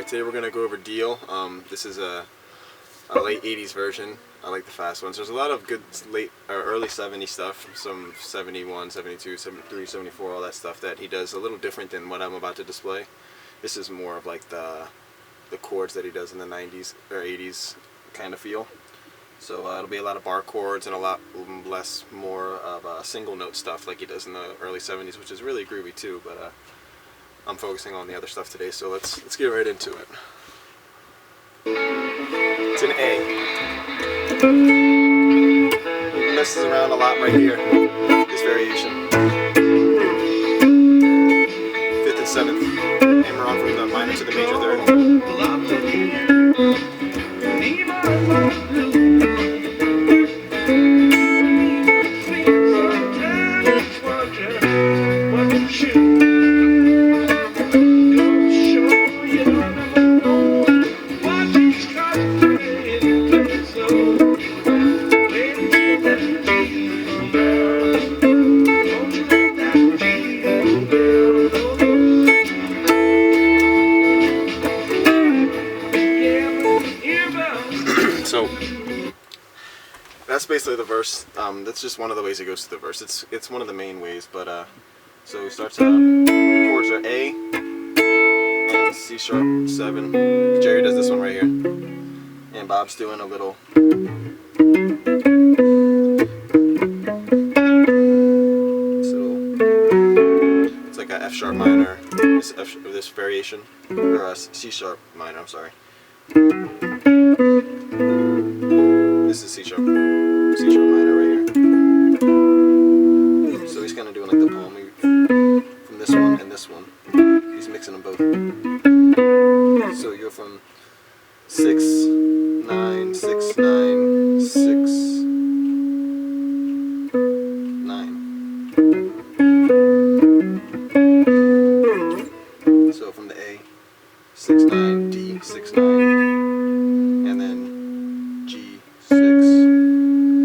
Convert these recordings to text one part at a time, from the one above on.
Today we're going to go over Deal. This is a late 80s version. I like the fast ones. There's a lot of good late or early 70s stuff, some 71, 72, 73, 74, all that stuff that he does a little different than what I'm about to display. This is more of like the chords that he does in the 90s or 80s kind of feel. So it'll be a lot of bar chords and a lot less more of single note stuff like he does in the early 70s, which is really groovy too, but I'm focusing on the other stuff today, so let's get right into it. It's an A. He messes around a lot right here, this variation. 5th and 7th, hammer on from the minor to the major third. So that's basically the verse. That's just one of the ways it goes to the verse. It's one of the main ways, but so he starts out. Chords are A and C sharp 7. Jerry does this one right here, and Bob's doing a little. So it's like a F sharp minor. This variation, or a C sharp minor. I'm sorry. This is C sharp minor right here. So he's kind of doing like the palmy from this one and this one. He's mixing them both. So you go from 6, 9, 6, 9, 6, 9. So from the A, 6, 9, D, 6, 9, and then G, 6,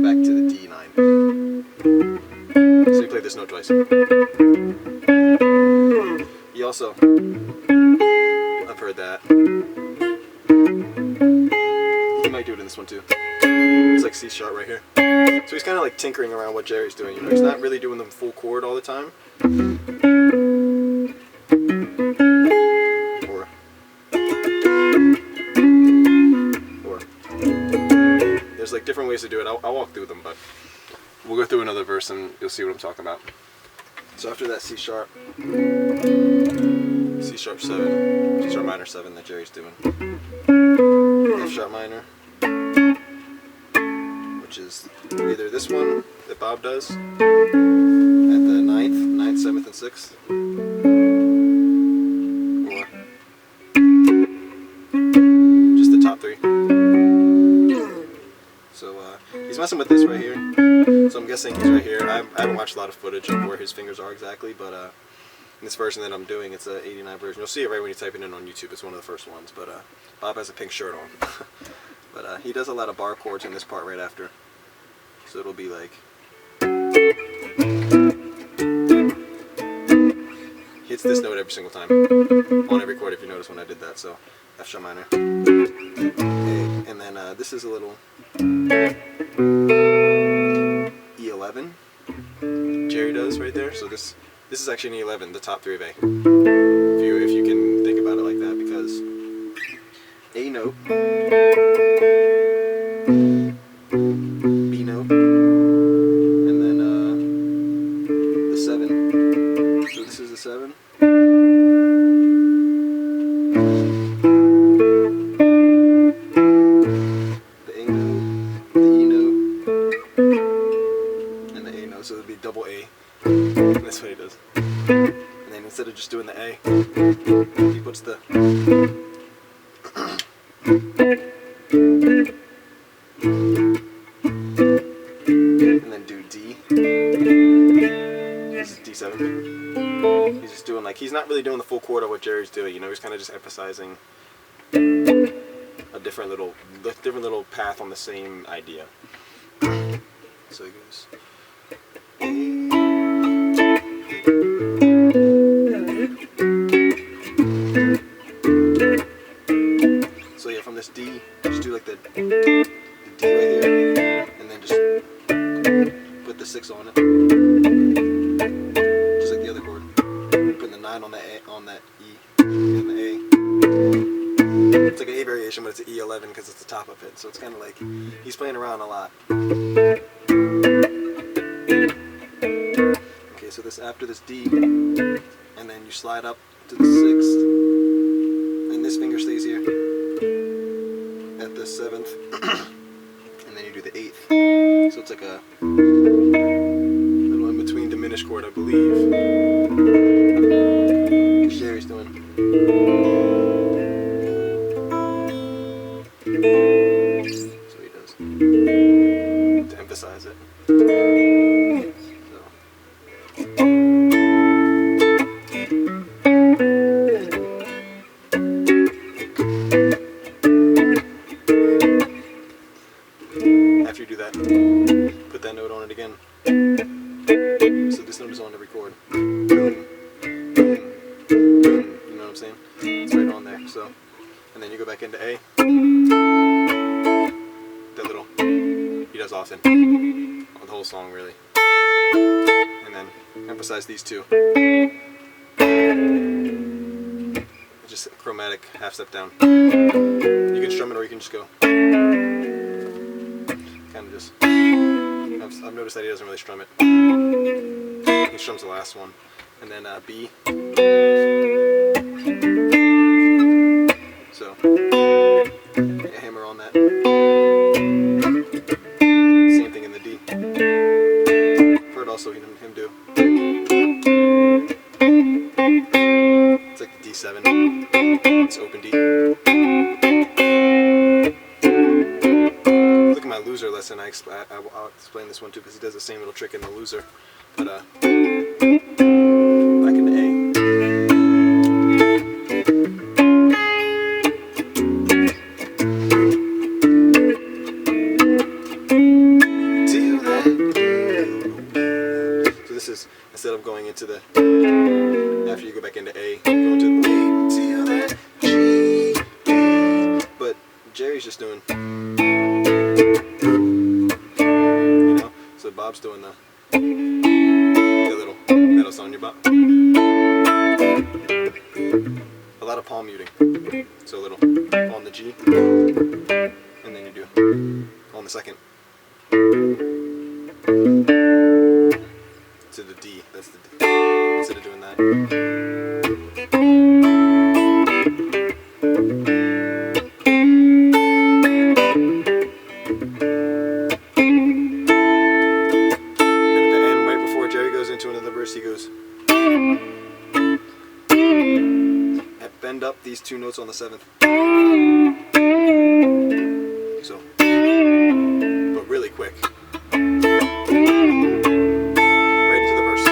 back to the D9. So you play this note twice. You also, I've heard that. He might do it in this one too. It's like C sharp right here. So he's kind of like tinkering around what Jerry's doing. You know, he's not really doing the full chord all the time. There's like different ways to do it. I'll walk through them, but we'll go through another verse and you'll see what I'm talking about. So after that C sharp 7, C sharp minor 7 that Jerry's doing, F sharp minor, which is either this one that Bob does at the 9th, 7th, and 6th, or just the top 3. So he's messing with this right here. So I'm guessing he's right here. I haven't watched a lot of footage of where his fingers are exactly, but in this version that I'm doing, it's a 89 version. You'll see it right when you type it in on YouTube. It's one of the first ones, but Bob has a pink shirt on. But he does a lot of bar chords in this part right after. So it'll be like, hits this note every single time on every chord if you notice when I did that. So F sharp minor, A, and then this is a little E11 Jerry does right there. So this is actually an E11, the top 3 of A. If you can think about it like that, because A note, B note, and then the 7. So this is the 7. So it would be double A. And that's what he does. And then instead of just doing the A, he puts the and then do D. This is D7. He's just doing like, he's not really doing the full chord of what Jerry's doing, you know, he's kind of just emphasizing a different little path on the same idea. So he goes position, but it's an E11 because it's the top of it. So it's kind of like he's playing around a lot. Okay, so this after this D, and then you slide up to the 6th, and this finger stays here at the 7th, and then you do the 8th. So it's like a little in between diminished chord, I believe. Jerry's doing. So he does. To emphasize it. So. After you do that, put that note on it again. So this note is on every chord. Boom, boom, boom. You know what I'm saying? It's right on there. So, and then you go back into A. That little he does often. The whole song really. And then emphasize these two. Just a chromatic half step down. You can strum it or you can just go. Kind of just. I've noticed that he doesn't really strum it. He strums the last one. And then B. So, yeah, hammer on that. Same thing in the D. I've heard also him do. It's like the D7. It's open D. Look at my loser lesson. I'll explain this one too because he does the same little trick in the loser. But back into A. So this is instead of going into the after you go back into A, go into the till that G. But Jerry's just doing. So Bob's doing the little metal sound in your bop. A lot of palm muting. So a little on the G, and then you do on the second to the D. That's the D. Instead of doing that. He goes bend up these two notes on the 7th. So, but really quick. Right into the verse.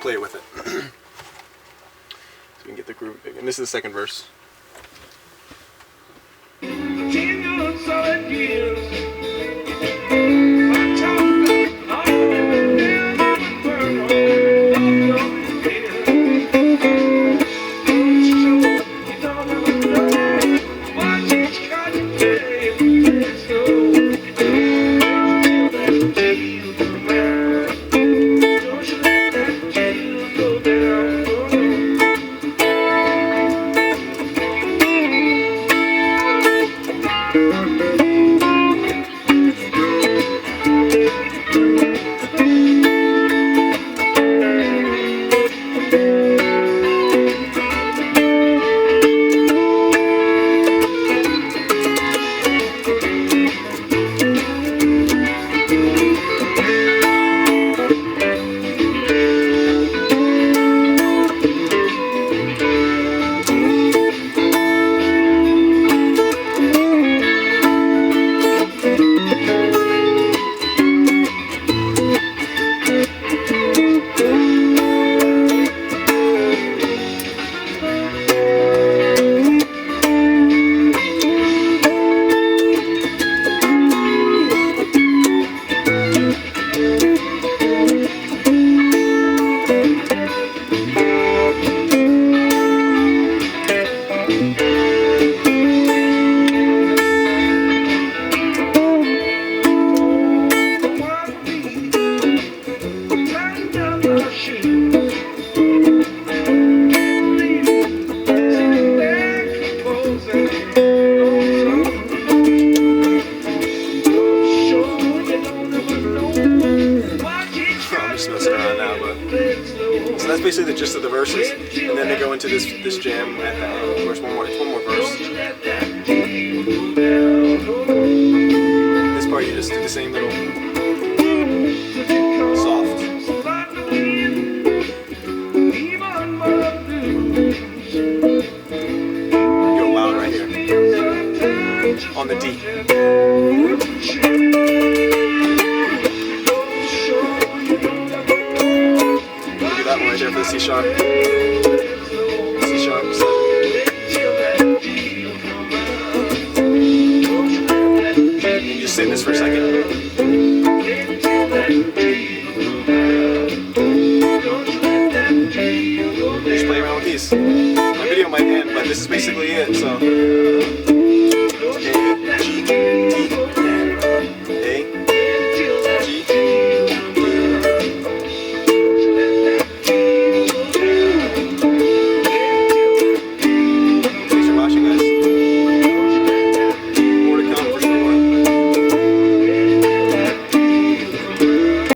Play it with it. So we can get the groove. And this is the second verse. So that's basically the gist of the verses, and then they go into this jam at the end, where it's one more verse. This part you just do the same little soft. Go loud right here on the D. That one right there for the C sharp.